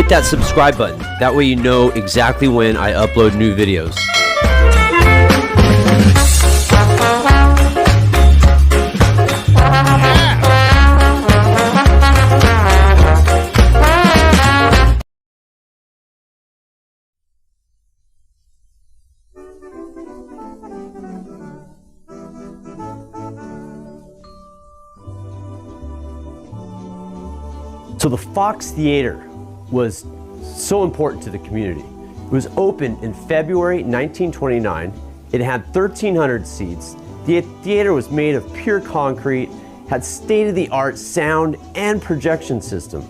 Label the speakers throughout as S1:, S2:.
S1: hit that subscribe button. That way you know exactly when I upload new videos. So the Fox Theater was so important to the community. It was opened in February 1929. It had 1,300 seats. The theater was made of pure concrete, had state-of-the-art sound and projection system.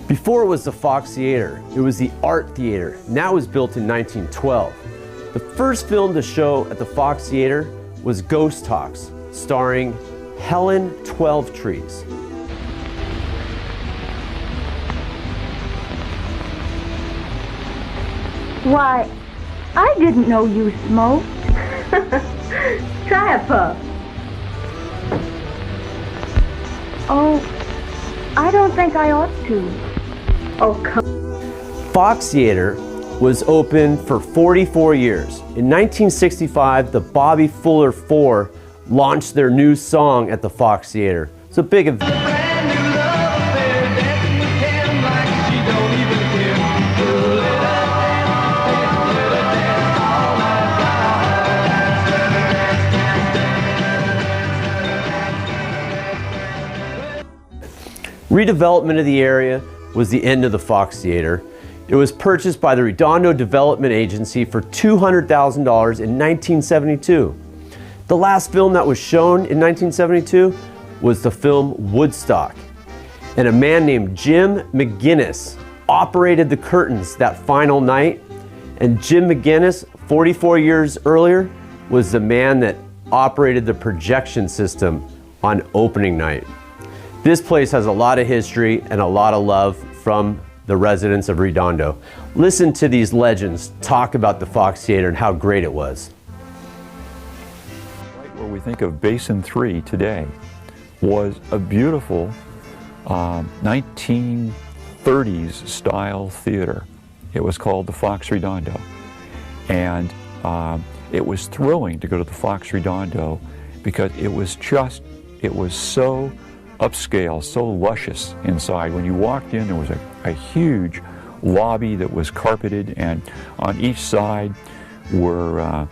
S1: Before it was the Fox Theater, it was the Art Theater, and that was built in 1912. The first film to show at the Fox Theater was Ghost Talks, starring Helen Twelvetrees.
S2: Why, I didn't know you smoked. Try a puff. Oh, I don't think I ought to. Oh, come.
S1: Fox Theater was open for 44 years. In 1965, the Bobby Fuller Four launched their new song at the Fox Theater. It's a big event. Redevelopment of the area was the end of the Fox Theater. It was purchased by the Redondo Development Agency for $200,000 in 1972. The last film that was shown in 1972 was the film Woodstock. And a man named Jim McGinnis operated the curtains that final night. And Jim McGinnis, 44 years earlier, was the man that operated the projection system on opening night. This place has a lot of history and a lot of love from the residents of Redondo. Listen to these legends talk about the Fox Theater and how great it was.
S3: Right where we think of Basin 3 today was a beautiful 1930s style theater. It was called the Fox Redondo. And it was thrilling to go to the Fox Redondo because it was so upscale, so luscious inside. When you walked in, there was a huge lobby that was carpeted, and on each side were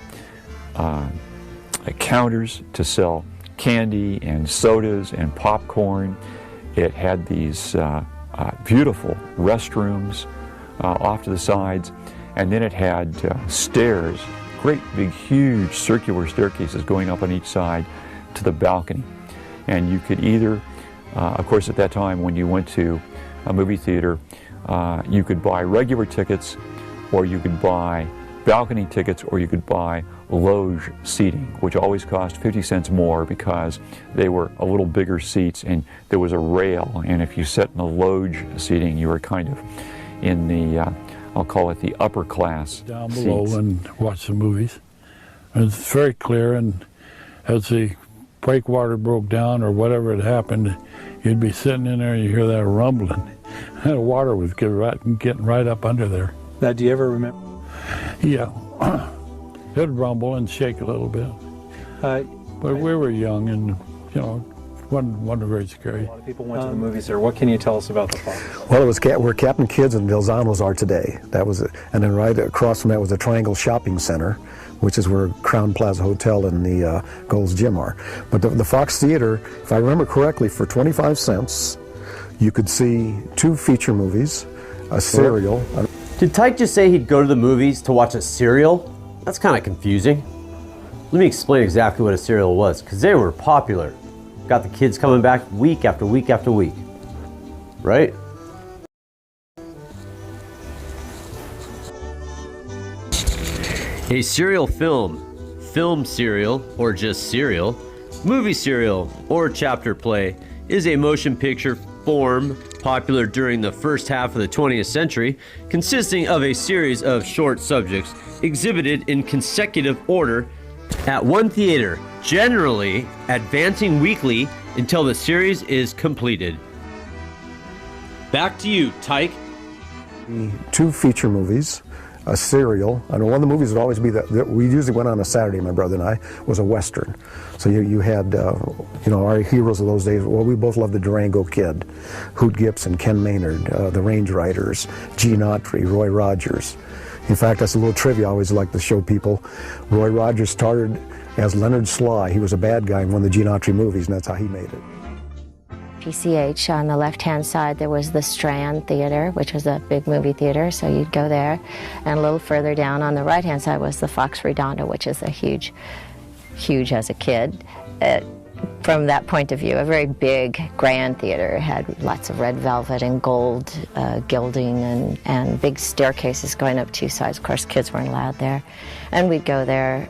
S3: counters to sell candy and sodas and popcorn. It had these beautiful restrooms off to the sides, and then it had stairs, great big huge circular staircases going up on each side to the balcony. And you could either of course, at that time, when you went to a movie theater, you could buy regular tickets, or you could buy balcony tickets, or you could buy loge seating, which always cost 50 cents more because they were a little bigger seats and there was a rail. And if you sat in the loge seating, you were kind of in the, I'll call it the upper class
S4: down below seats. And watch the movies. And it's very clear, and as the breakwater broke down or whatever had happened, you'd be sitting in there and you hear that rumbling. And the water was getting right up under there.
S5: Now, do you ever remember?
S4: Yeah. It'd rumble and shake a little bit. But we were young and, you know, wasn't very scary.
S5: A lot of people went to the movies there. What can you tell us about the Fox?
S6: Well, it was where Captain Kidd's and Vilzanos are today. That was it. And then right across from that was the Triangle Shopping Center, which is where Crown Plaza Hotel and the Gold's Gym are. But the Fox Theater, if I remember correctly, for 25 cents, you could see 2 feature movies, a serial.
S1: Did Tyke just say he'd go to the movies to watch a serial? That's kind of confusing. Let me explain exactly what a serial was, because they were popular. Got the kids coming back week after week after week, right? A serial film, film serial, or just serial, movie serial, or chapter play, is a motion picture form popular during the first half of the 20th century, consisting of a series of short subjects exhibited in consecutive order at one theater, generally advancing weekly until the series is completed. Back to you, Tyke.
S6: 2 feature movies, a serial. I know one of the movies would always be that we usually went on a Saturday, my brother and I, was a Western. So you had, our heroes of those days. Well, we both loved the Durango Kid, Hoot Gibson, Ken Maynard, the Range Riders, Gene Autry, Roy Rogers. In fact, that's a little trivia I always like to show people. Roy Rogers started as Leonard Sly. He was a bad guy in one of the Gene Autry movies, and that's how he made it.
S7: PCH, on the left-hand side, there was the Strand Theater, which was a big movie theater, so you'd go there. And a little further down on the right-hand side was the Fox Redondo, which is a huge as a kid. From that point of view, a very big, grand theater. It had lots of red velvet and gold gilding and big staircases going up 2 sides. Of course, kids weren't allowed there. And we'd go there.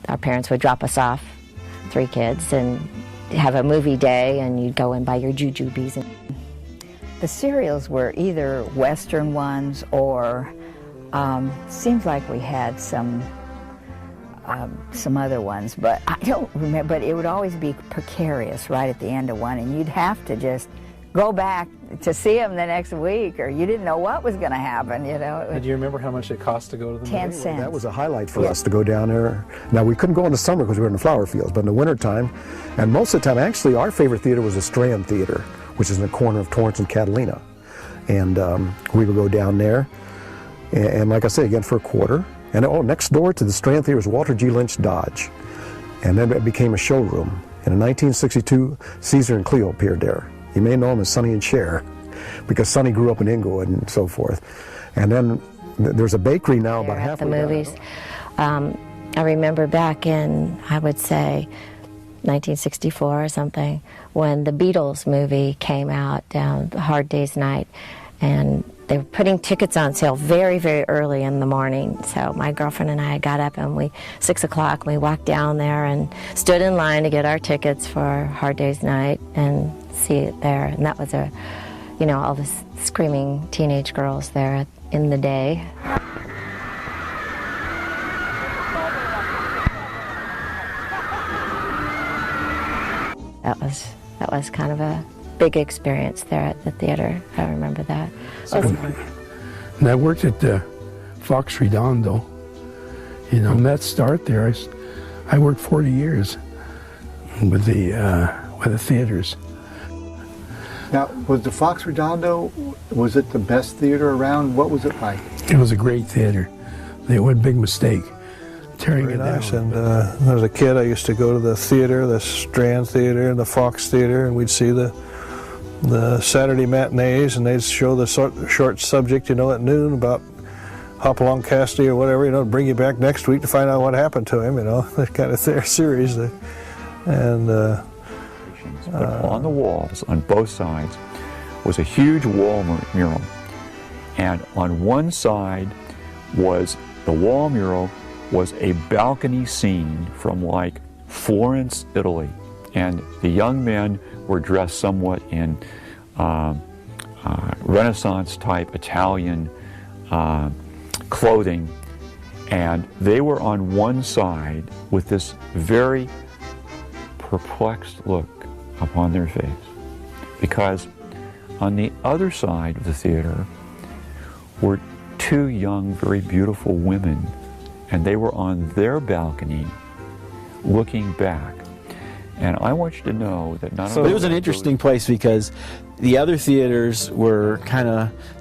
S7: Our parents would drop us off, 3 kids, and have a movie day, and you'd go and buy your jujubes.
S8: The serials were either Western ones or seems like we had some other ones, but I don't remember. But it would always be precarious right at the end of one, and you'd have to just go back to see them the next week, or you didn't know what was going to happen, you know.
S5: Do you remember how much it cost to go to the
S8: 10
S5: movie?
S8: cents.
S6: That was a highlight for us to go down there. Now, we couldn't go in the summer because we were in the flower fields, but in the wintertime, and most of the time, actually, our favorite theater was the Strand Theater, which is in the corner of Torrance and Catalina. And we would go down there, and like I say, again, for a quarter. And next door to the Strand Theater was Walter G. Lynch Dodge. And then it became a showroom. And in 1962, Caesar and Cleo appeared there. You may know him as Sonny and Cher, because Sonny grew up in Inglewood and so forth. And then there's a bakery now about halfway
S7: the movies. I remember back in, I would say, 1964 or something, when the Beatles movie came out, Hard Day's Night, and they were putting tickets on sale very, very early in the morning. So my girlfriend and I got up, and 6 o'clock, we walked down there and stood in line to get our tickets for Hard Day's Night and see it there. And that was all the screaming teenage girls there in the day. That was kind of a big experience there at the theater. I remember that.
S4: And I worked at the Fox Redondo, and that start there, I worked 40 years with the theaters.
S9: Now, was the Fox Redondo, was it the best theater around? What was it like?
S4: It was a great theater. They had one big mistake, tearing
S10: Very
S4: it
S10: nice.
S4: down.
S10: And as a kid, I used to go to the theater, the Strand Theater and the Fox Theater, and we'd see the Saturday matinees, and they'd show the short subject, at noon about Hopalong Cassidy or whatever, to bring you back next week to find out what happened to him, that kind of series.
S3: But on the walls, on both sides, was a huge wall mural. And on one side was the wall mural was a balcony scene from like Florence, Italy. And the young men were dressed somewhat in Renaissance-type Italian clothing. And they were on one side with this very perplexed look upon their face, because on the other side of the theater were 2 young, very beautiful women, and they were on their balcony looking back. And I want you to know that not only...
S11: It was an interesting place because the other theaters were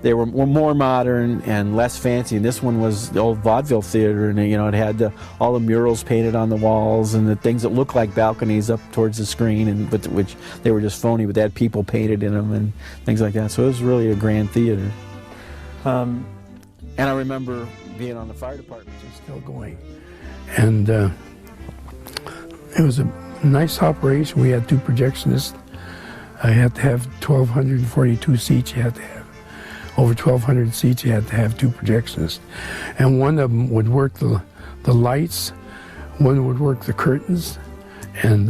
S11: they were more modern and less fancy, and this one was the old vaudeville theater, and it had all the murals painted on the walls and the things that looked like balconies up towards the screen, but which they were just phony, but they had people painted in them and things like that. So it was really a grand theater. And I remember being on the fire department.
S4: It's still going. And it was a nice operation. We had 2 projectionists. I had to have 1,242 seats. You had to have over 1,200 seats. You had to have 2 projectionists, and one of them would work the lights, one would work the curtains, and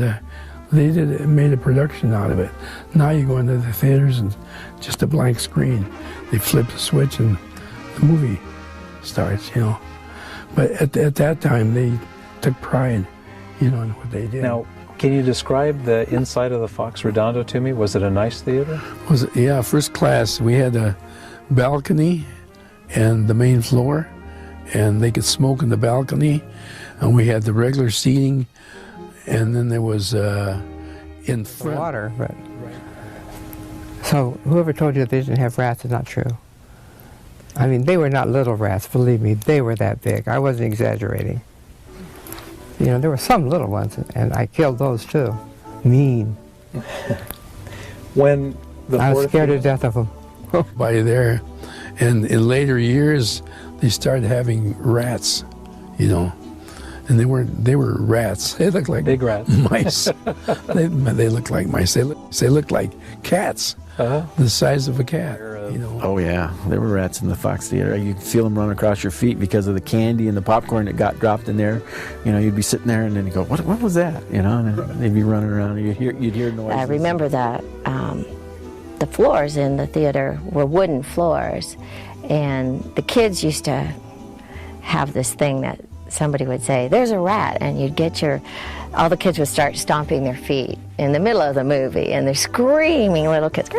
S4: they made a production out of it. Now you go into the theaters and just a blank screen. They flip the switch and the movie starts. But at that time they took pride, in what they did.
S5: Now, can you describe the inside of the Fox Redondo to me? Was it a nice theater?
S4: Yeah, first class. We had balcony and the main floor, and they could smoke in the balcony, and we had the regular seating, and then there was in front.
S12: Water, but so whoever told you that they didn't have rats is not true. I mean, they were not little rats, believe me, they were that big. I wasn't exaggerating. You know, there were some little ones, and I killed those too. Mean.
S5: When
S12: I was scared to death of them.
S4: By there, and in later years, they started having rats, you know, and they were rats. They looked like
S5: big rats,
S4: mice. they looked like mice. They looked like cats, the size of a cat. You know.
S11: Oh yeah, there were rats in the Fox Theater. You could feel them run across your feet because of the candy and the popcorn that got dropped in there. You know, you'd be sitting there and then you go, "What was that?" You know, and then they'd be running around. And you'd hear noises.
S7: I remember that the floors in the theater were wooden floors, and the kids used to have this thing that somebody would say, "There's a rat," and you'd get all the kids would start stomping their feet in the middle of the movie, and they're screaming, little kids.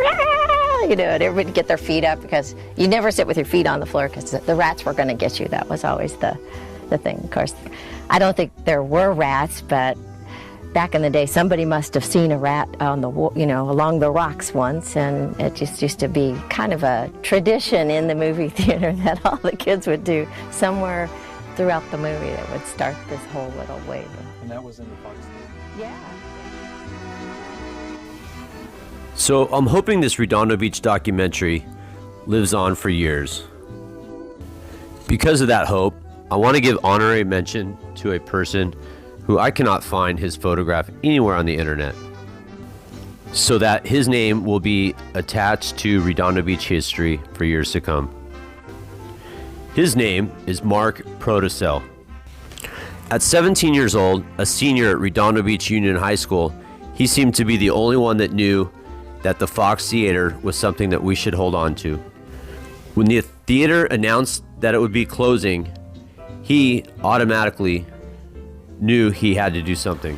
S7: You know, and everybody get their feet up because you never sit with your feet on the floor because the rats were going to get you. That was always the thing. Of course, I don't think there were rats, but back in the day, somebody must have seen a rat on along the rocks once, and it just used to be kind of a tradition in the movie theater that all the kids would do somewhere throughout the movie that would start this whole little wave.
S5: And that was in the Fox Theater.
S7: Yeah.
S1: So I'm hoping this Redondo Beach documentary lives on for years. Because of that hope, I want to give honorary mention to a person who I cannot find his photograph anywhere on the internet, so that his name will be attached to Redondo Beach history for years to come. His name is Mark Protocell. At 17 years old, a senior at Redondo Beach Union High School, he seemed to be the only one that knew that the Fox Theater was something that we should hold on to. When the theater announced that it would be closing, he automatically knew he had to do something.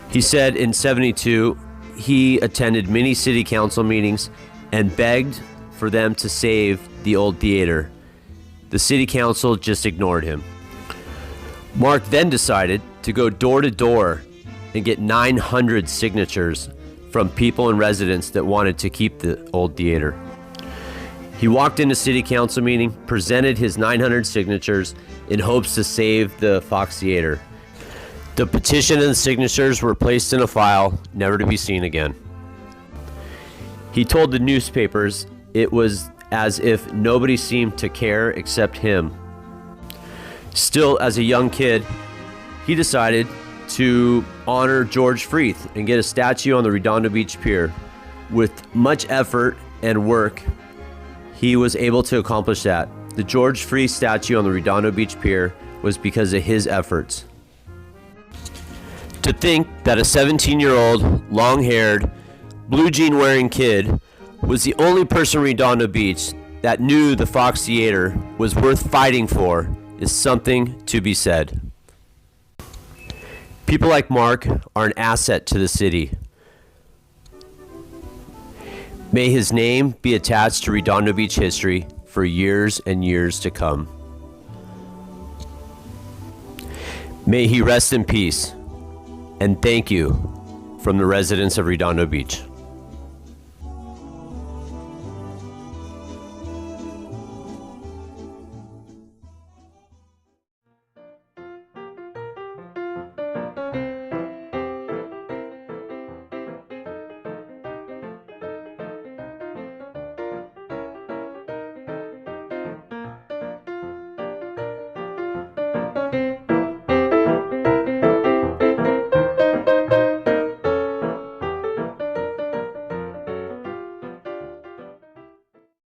S1: He said in '72, he attended many city council meetings and begged for them to save the old theater. The city council just ignored him. Mark then decided to go door to door and get 900 signatures from people and residents that wanted to keep the old theater. He walked into city council meeting, presented his 900 signatures in hopes to save the Fox Theater. The petition and the signatures were placed in a file, never to be seen again. He told the newspapers it was as if nobody seemed to care except him. Still, as a young kid, he decided to honor George Freeth and get a statue on the Redondo Beach Pier. With much effort and work, he was able to accomplish that. The George Freeth statue on the Redondo Beach Pier was because of his efforts. To think that a 17-year-old, long-haired, blue jean-wearing kid was the only person in Redondo Beach that knew the Fox Theater was worth fighting for is something to be said. People like Mark are an asset to the city. May his name be attached to Redondo Beach history for years and years to come. May he rest in peace, and thank you from the residents of Redondo Beach.